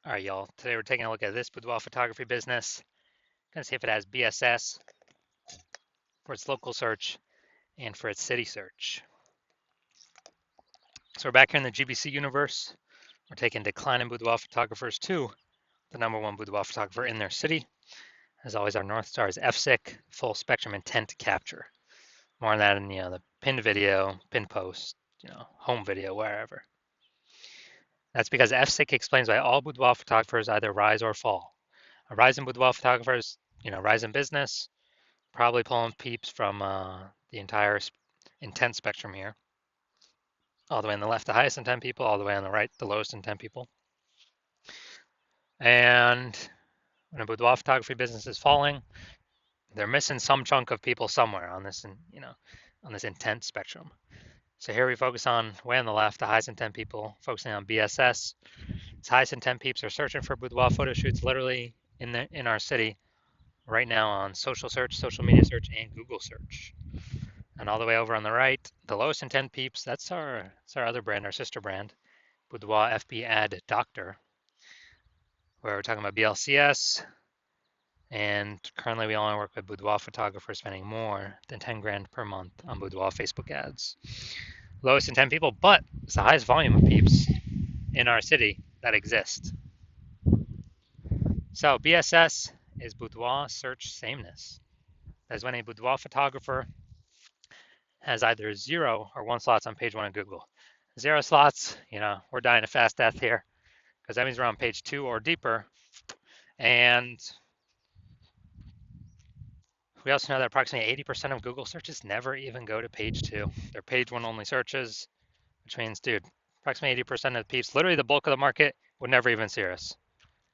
All right, y'all. Today we're taking a look at this boudoir photography business. Gonna see if it has BSS for its local search and for its city search. So we're back here in the GBC universe. We're taking declining boudoir photographers to the #1 boudoir photographer in their city. As always, our North Star is FSIC, full spectrum intent capture. More on that in the pinned video, pinned post, home video, wherever. That's because FSIC explains why all boudoir photographers either rise or fall. A rise in boudoir photographers, rise in business, probably pulling peeps from the entire intent spectrum here. All the way on the left, the highest intent people, all the way on the right, the lowest intent people. And when a boudoir photography business is falling, they're missing some chunk of people somewhere on this, on this intent spectrum. So here we focus on way on the left, the highest intent people, focusing on BSS. Its highest intent peeps are searching for boudoir photo shoots literally in our city right now on social search, social media search, and Google search. And all the way over on the right, the lowest intent peeps, that's our other brand, our sister brand, Boudoir FB Ad Doctor, where we're talking about BLCS. And currently we only work with boudoir photographers spending more than 10 grand per month on boudoir Facebook ads. Lowest intent people, but it's the highest volume of peeps in our city that exist. So BSS is boudoir search sameness. That is when a boudoir photographer has either 0 or 1 slots on page 1 of Google. 0 slots, we're dying a fast death here because that means we're on page 2 or deeper. And we also know that approximately 80% of Google searches never even go to page 2. They're page 1 only searches, which means, dude, approximately 80% of the peeps, literally the bulk of the market, would never even see us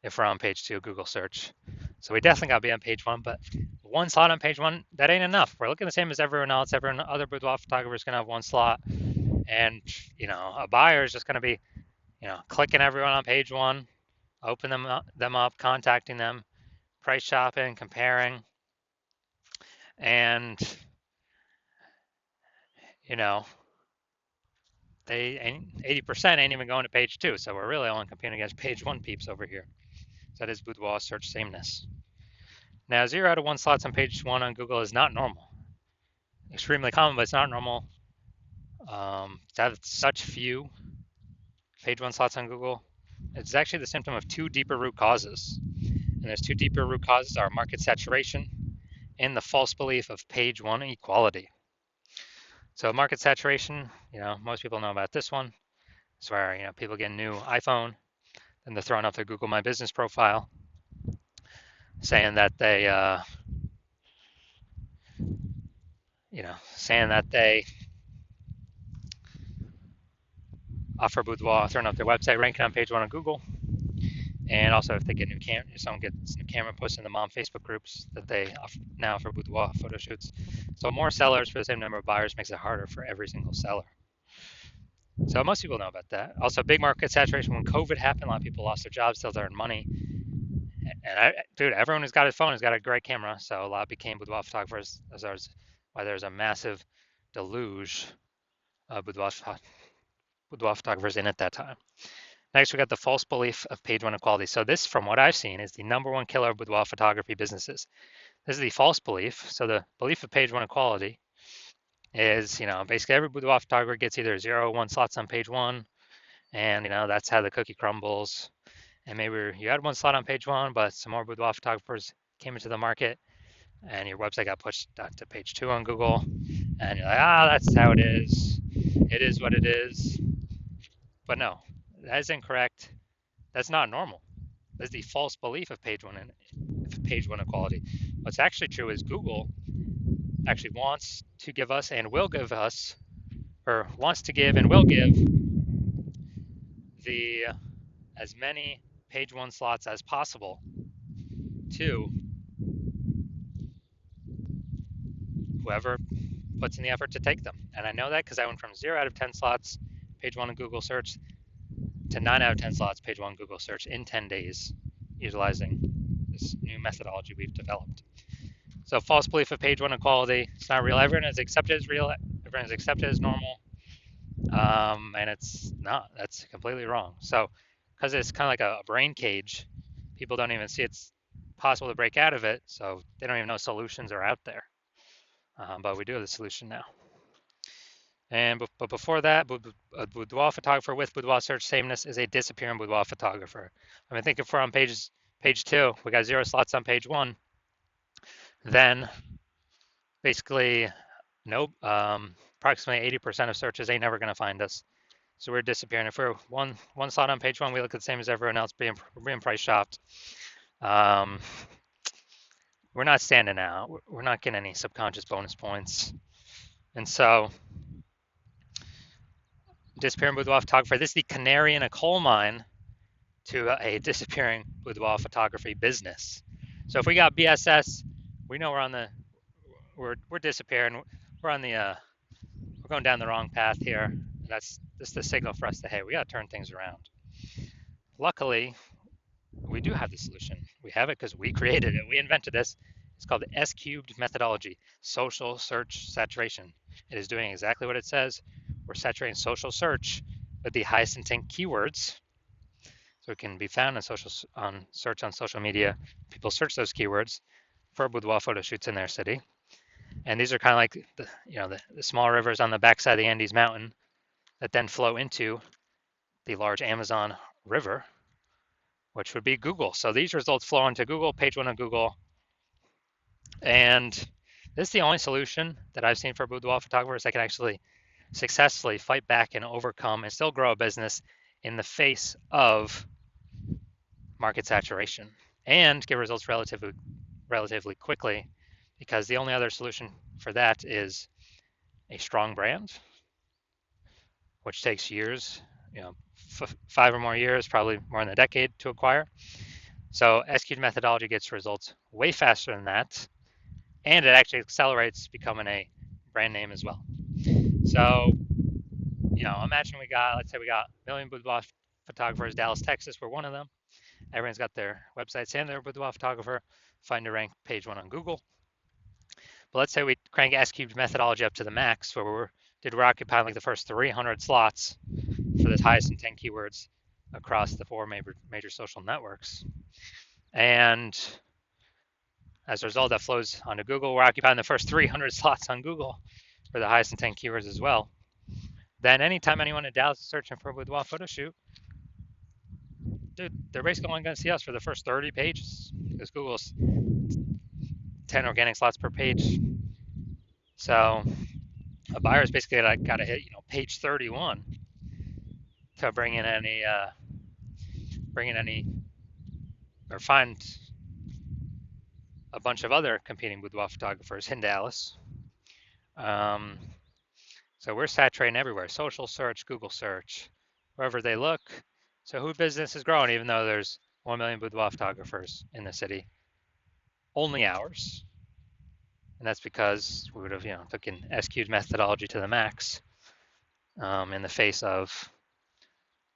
if we're on page 2 Google search. So we definitely got to be on page 1, but 1 slot on page 1, that ain't enough. We're looking the same as everyone else. Every other boudoir photographer is going to have 1 slot. And, a buyer is just going to be, clicking everyone on page 1, open them up, contacting them, price shopping, comparing. And, they ain't 80% ain't even going to page 2. So we're really only competing against page 1 peeps over here. So that is boudoir search sameness. Now, 0 out of 1 slots on page 1 on Google is not normal. Extremely common, but it's not normal. To have such few page 1 slots on Google, it's actually the symptom of 2 deeper root causes. And those 2 deeper root causes are market saturation and the false belief of page 1 equality. So market saturation, most people know about this one. It's where, people get a new iPhone, and they're throwing up their Google My Business profile, saying that they, offer boudoir, throwing up their website, ranking on page 1 on Google. And also if they get if someone gets a new camera posted in the mom Facebook groups that they now offer boudoir photo shoots. So more sellers for the same number of buyers makes it harder for every single seller. So most people know about that. Also, big market saturation. When COVID happened, a lot of people lost their jobs, still earned money. And dude, everyone who's got his phone has got a great camera. So a lot became boudoir photographers. That's why there's a massive deluge of boudoir photographers in at that time. Next, we got the false belief of page 1 equality. So this, from what I've seen, is the #1 killer of boudoir photography businesses. This is the false belief. So the belief of page 1 equality is, basically every boudoir photographer gets either 0 or 1 slots on page 1, and that's how the cookie crumbles. And maybe you had 1 slot on page 1, but some more boudoir photographers came into the market, and your website got pushed to page 2 on Google, and you're like, that's how it is. It is what it is. But no, that is incorrect. That's not normal. That's the false belief of page 1 equality. What's actually true is Google actually wants to give us and will give us, or wants to give and will give the as many page 1 slots as possible to whoever puts in the effort to take them. And I know that because I went from 0 out of 10 slots page 1 in Google search to 9 out of 10 slots page 1 Google search in 10 days, utilizing this new methodology we've developed. So false belief of page 1 equality, it's not real. Everyone is accepted as real, everyone is accepted as normal, and it's not. That's completely wrong. So because it's kind of like a brain cage, people don't even see it's possible to break out of it, so they don't even know solutions are out there. But we do have the solution now. But before that, a boudoir photographer with boudoir search sameness is a disappearing boudoir photographer. I mean, think if we're on page 2, we got 0 slots on page 1, then basically nope, approximately 80% of searches ain't never gonna find us. So we're disappearing. If we're one slot on page 1, we look the same as everyone else, being price shopped. Um, we're not standing out. We're not getting any subconscious bonus points. And so, disappearing boudoir photographer, this is the canary in a coal mine to a disappearing boudoir photography business. So if we got BSS, we know we're disappearing. We're on the we're going down the wrong path here. That's the signal for us that, hey, we got to turn things around. Luckily, we do have the solution. We have it because we created it. We invented this. It's called the S-cubed methodology, social search saturation. It is doing exactly what it says. We're saturating social search with the highest intent keywords, so it can be found on search on social media. People search those keywords for boudoir photo shoots in their city. And these are kind of like the small rivers on the backside of the Andes Mountain that then flow into the large Amazon River, which would be Google. So these results flow into Google, page 1 of Google. And this is the only solution that I've seen for boudoir photographers that can actually successfully fight back and overcome and still grow a business in the face of market saturation and get results relatively quickly, because the only other solution for that is a strong brand, which takes years, 5 or more years, probably more than a decade to acquire. So S-cubed methodology gets results way faster than that, and it actually accelerates becoming a brand name as well. So, imagine let's say we got a million boudoir photographers. Dallas, Texas, we're one of them. Everyone's got their websites and their boudoir photographer. Find a rank page 1 on Google. But let's say we crank S-cubed methodology up to the max, where we're occupying like the first 300 slots for the highest intent keywords across the 4 major social networks. And as a result, that flows onto Google. We're occupying the first 300 slots on Google for the highest intent keywords as well. Then anytime anyone in Dallas is searching for a boudoir photo shoot, dude, they're basically only going to see us for the first 30 pages, because Google's 10 organic slots per page. So a buyer's basically got to hit page 31 to bring in any or find a bunch of other competing boudoir photographers in Dallas. So we're saturating everywhere: social search, Google search, wherever they look. So who business is growing, even though there's 1 million boudoir photographers in the city? Only ours. And that's because we would have taken S-cubed methodology to the max in the face of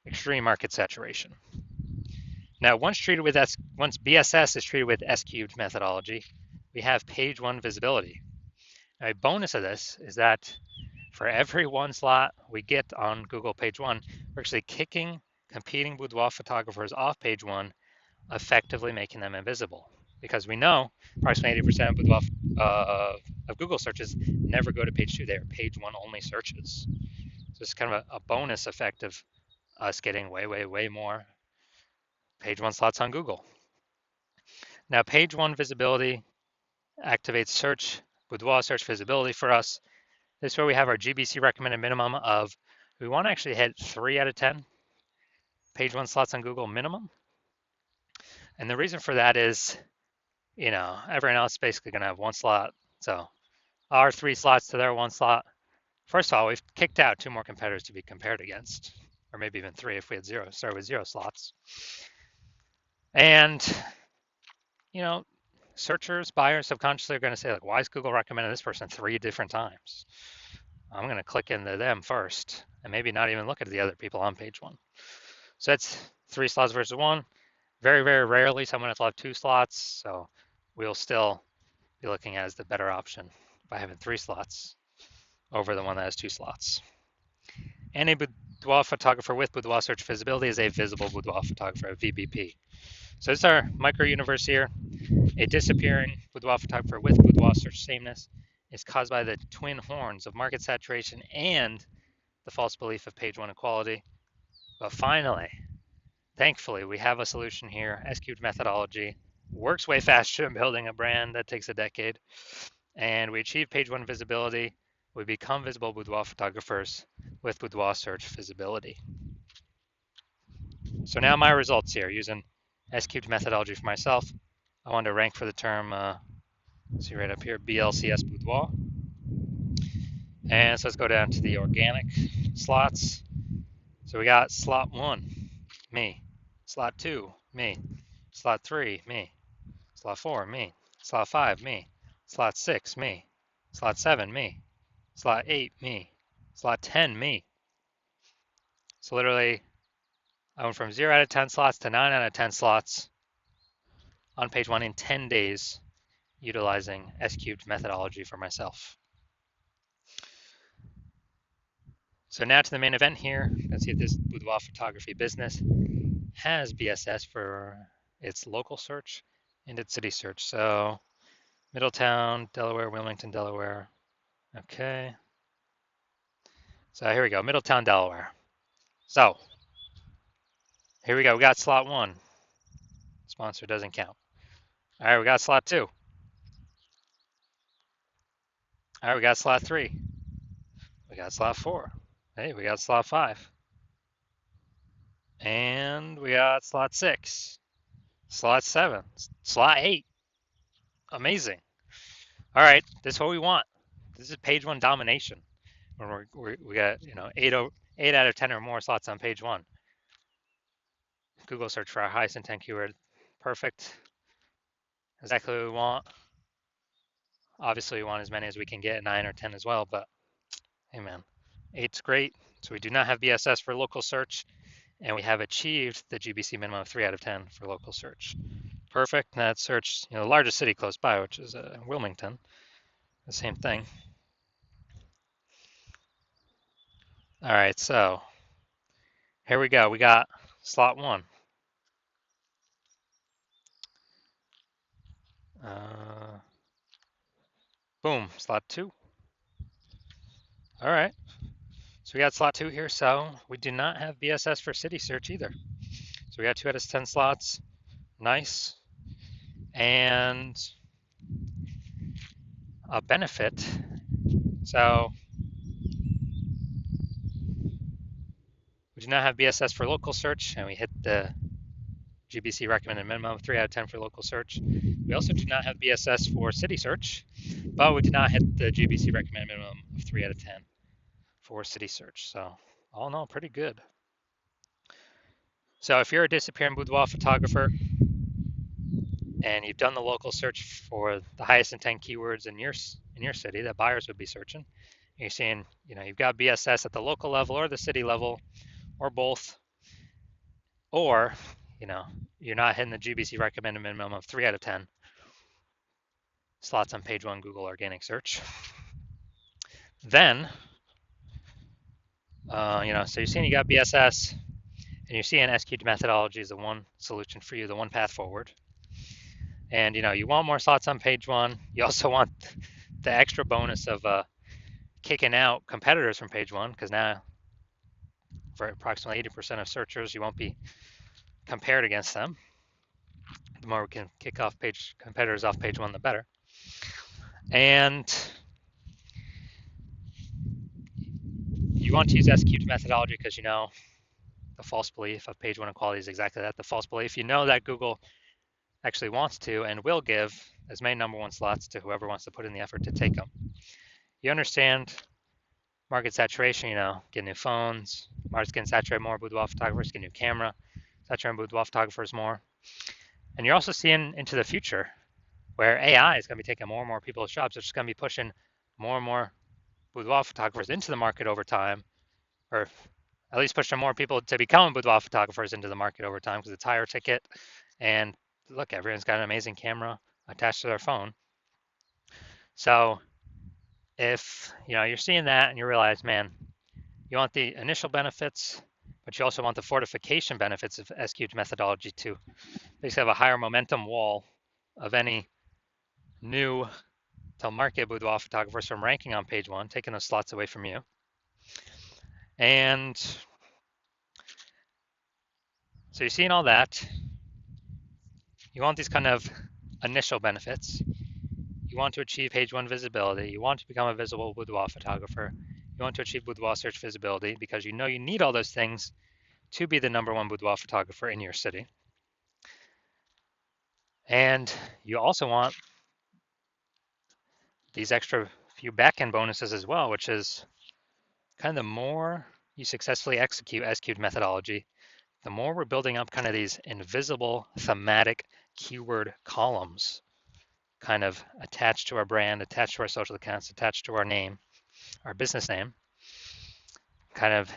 extreme market saturation. Now, once BSS is treated with S-cubed methodology, we have page 1 visibility. Now, a bonus of this is that for every 1 slot we get on Google page 1, we're actually kicking competing boudoir photographers off page 1, effectively making them invisible. Because we know approximately 80% of boudoir of Google searches never go to page 2; they are page 1 only searches. So it's kind of a bonus effect of us getting way more page 1 slots on Google. Now, page 1 visibility activates boudoir search visibility for us. This is where we have our GBC recommended minimum of, we want to actually hit 3 out of 10 page 1 slots on Google minimum. And the reason for that is, everyone else is basically going to have 1 slot. So our 3 slots to their 1 slot. First of all, we've kicked out 2 more competitors to be compared against, or maybe even 3 if we had started with 0 slots. And, searchers, buyers subconsciously are going to say, like, why is Google recommending this person 3 different times? I'm going to click into them first and maybe not even look at the other people on page 1. So that's 3 slots versus 1. Very, very rarely someone will have 2 slots. So we'll still be looking at as the better option by having 3 slots over the one that has 2 slots. And a boudoir photographer with boudoir search visibility is a visible boudoir photographer, a VBP. So this is our micro universe here. A disappearing boudoir photographer with boudoir search sameness is caused by the twin horns of market saturation and the false belief of page one equality. But finally, thankfully, we have a solution here. S-cubed methodology works way faster than building a brand that takes a decade. And we achieve page one visibility. We become visible boudoir photographers with boudoir search visibility. So now my results here using S-cubed methodology for myself. I wanted to rank for the term, see right up here, BLCS boudoir. And so let's go down to the organic slots. So we got slot 1, me. Slot 2, me. Slot 3, me. Slot 4, me. Slot 5, me. Slot 6, me. Slot 7, me. Slot 8, me. Slot 10, me. So literally, I went from 0 out of 10 slots to 9 out of 10 slots on page 1 in 10 days utilizing S-cubed methodology for myself. So now to the main event here. Let's see if this boudoir photography business has BSS for its local search and its city search. So Middletown, Delaware, Wilmington, Delaware. Okay. So here we go, Middletown, Delaware. So here we go, we got slot 1. Sponsor doesn't count. All right, we got slot 2. All right, we got slot 3. We got slot 4. Hey, we got slot 5. And we got slot 6. Slot 7. Slot 8. Amazing. All right, this is what we want. This is page 1 domination. When we got 8 out of 10 or more slots on page 1. Google search for our highest intent keyword. Perfect. Exactly what we want. Obviously, we want as many as we can get, 9 or 10 as well, but hey man, 8's great. So we do not have BSS for local search, and we have achieved the GBC minimum of 3 out of 10 for local search. Perfect. And that search, the largest city close by, which is Wilmington, the same thing. All right, so here we go. We got slot 1. Boom, slot 2. All right. So we got slot 2 here. So we do not have BSS for city search either. So we got 2 out of 10 slots. Nice. And a benefit. So we do not have BSS for local search, and we hit the GBC recommended minimum of 3 out of 10 for local search. We also do not have BSS for city search, but we did not hit the GBC recommended minimum of 3 out of 10 for city search. So all in all, pretty good. So if you're a disappearing boudoir photographer and you've done the local search for the highest intent keywords in your city that buyers would be searching, and you're seeing, you've got BSS at the local level or the city level or both, or you're not hitting the GBC recommended minimum of 3 out of 10 slots on page 1 Google organic search, then so you're seeing you got BSS and you're seeing S-cubed methodology is the one solution for you, the one path forward. And you want more slots on page 1. You also want the extra bonus of kicking out competitors from page 1, because now for approximately 80% of searchers, you won't be compared against them. The more we can kick off competitors off page 1, the better. And you want to use S-cubed methodology because the false belief of page 1 equality is exactly that, the false belief. You know that Google actually wants to and will give as many number 1 slots to whoever wants to put in the effort to take them. You understand market saturation, get new phones, market's getting saturated more, boudoir photographers get new camera, saturating boudoir photographers more. And you're also seeing into the future where AI is going to be taking more and more people's jobs. It's just going to be pushing more and more boudoir photographers into the market over time, or at least pushing more people to become boudoir photographers into the market over time, because it's higher ticket. And look, everyone's got an amazing camera attached to their phone. So if you're seeing that and you realize, man, You want the initial benefits, but you also want the fortification benefits of S-cubed methodology to basically have a higher momentum wall of any new to market boudoir photographers from ranking on page one, taking those slots away from you. And so you're seeing all that. You want these kind of initial benefits. You want to achieve page one visibility. You want to become a visible boudoir photographer. You want to achieve boudoir search visibility because you know you need all those things to be the #1 boudoir photographer in your city. And you also want these extra few back-end bonuses as well, which is kind of the more you successfully execute S-cubed methodology, the more we're building up kind of these invisible thematic keyword columns kind of attached to our brand, attached to our social accounts, attached to our name, our business name, kind of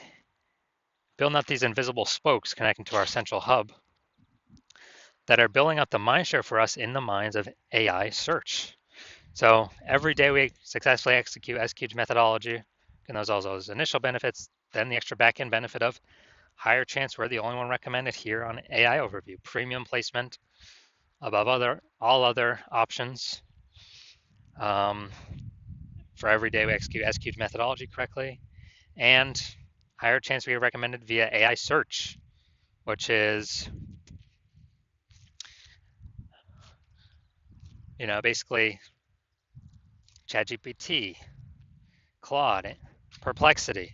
building up these invisible spokes connecting to our central hub that are building up the mind share for us in the minds of AI search. So every day we successfully execute S-cubed methodology, and all those initial benefits, then the extra back-end benefit of higher chance we're the only one recommended here on AI overview, premium placement above all other options. For every day we execute S-cubed methodology correctly, and higher chance we are recommended via AI search, which is, basically ChatGPT, Claude, Perplexity,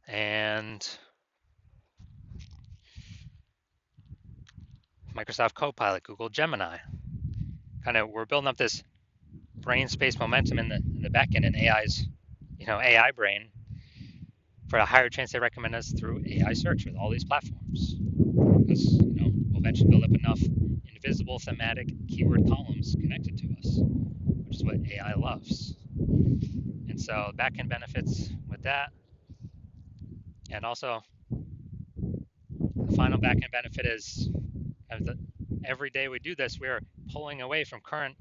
and Microsoft Copilot, Google Gemini. Kind of, we're building up this brain space momentum in the back end in AI's, AI brain for a higher chance they recommend us through AI search with all these platforms. Because, we'll eventually build up enough invisible thematic keyword columns connected to us, which is what AI loves. And so back-end benefits with that. And also, the final back-end benefit is every day we do this, we're pulling away from current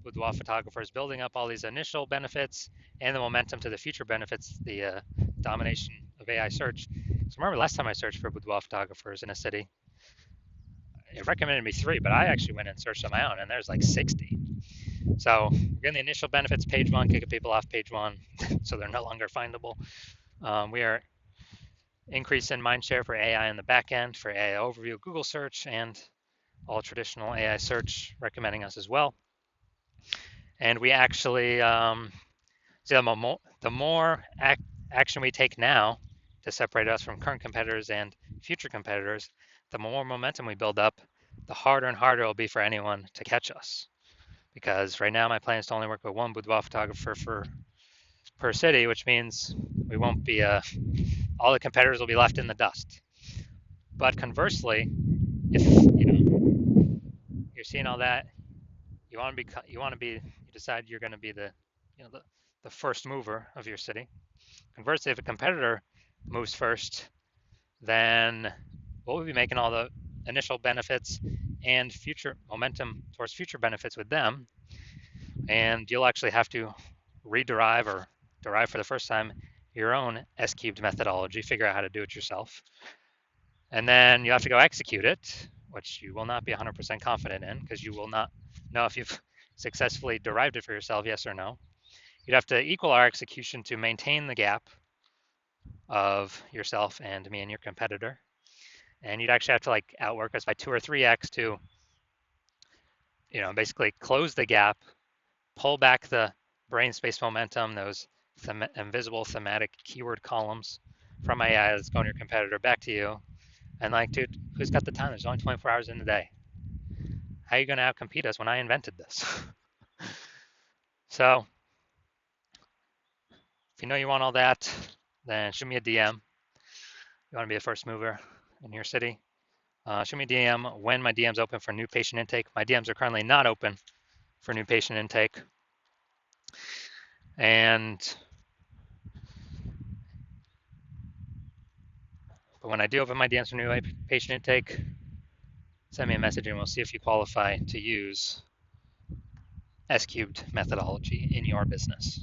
boudoir photographers, building up all these initial benefits and the momentum to the future benefits, the domination of AI search. So remember last time I searched for boudoir photographers in a city, it recommended me 3, but I actually went and searched on my own, and there's like 60. So we're getting the initial benefits page one, kicking people off page one, so they're no longer findable. We are increasing mind share for AI in the back end, for AI overview, Google search, and all traditional AI search recommending us as well. And we actually, see the more action we take now to separate us from current competitors and future competitors, the more momentum we build up, the harder and harder it will be for anyone to catch us. Because right now my plan is to only work with one boudoir photographer per city, which means we won't be, all the competitors will be left in the dust. But conversely, if you're seeing all that, you decide you're going to be the first mover of your city. Conversely, if a competitor moves first, then we'll be making all the initial benefits and future momentum towards future benefits with them. And you'll actually have to rederive or derive for the first time your own S-cubed methodology, figure out how to do it yourself. And then you have to go execute it, which you will not be 100% confident in because you will not know if you've successfully derived it for yourself, yes or no. You'd have to equal our execution to maintain the gap of yourself and me and your competitor. And you'd actually have to outwork us by 2 or 3x to, basically close the gap, pull back the brain space momentum, those invisible thematic keyword columns from AI that's going to your competitor back to you. And dude, who's got the time? There's only 24 hours in the day. How are you going to outcompete us when I invented this? So if you know you want all that, then shoot me a DM. You want to be a first mover in your city? Shoot me a DM when my DM's open for new patient intake. My DMs are currently not open for new patient intake. But when I do open my DMs for new patient intake, send me a message and we'll see if you qualify to use S-cubed methodology in your business.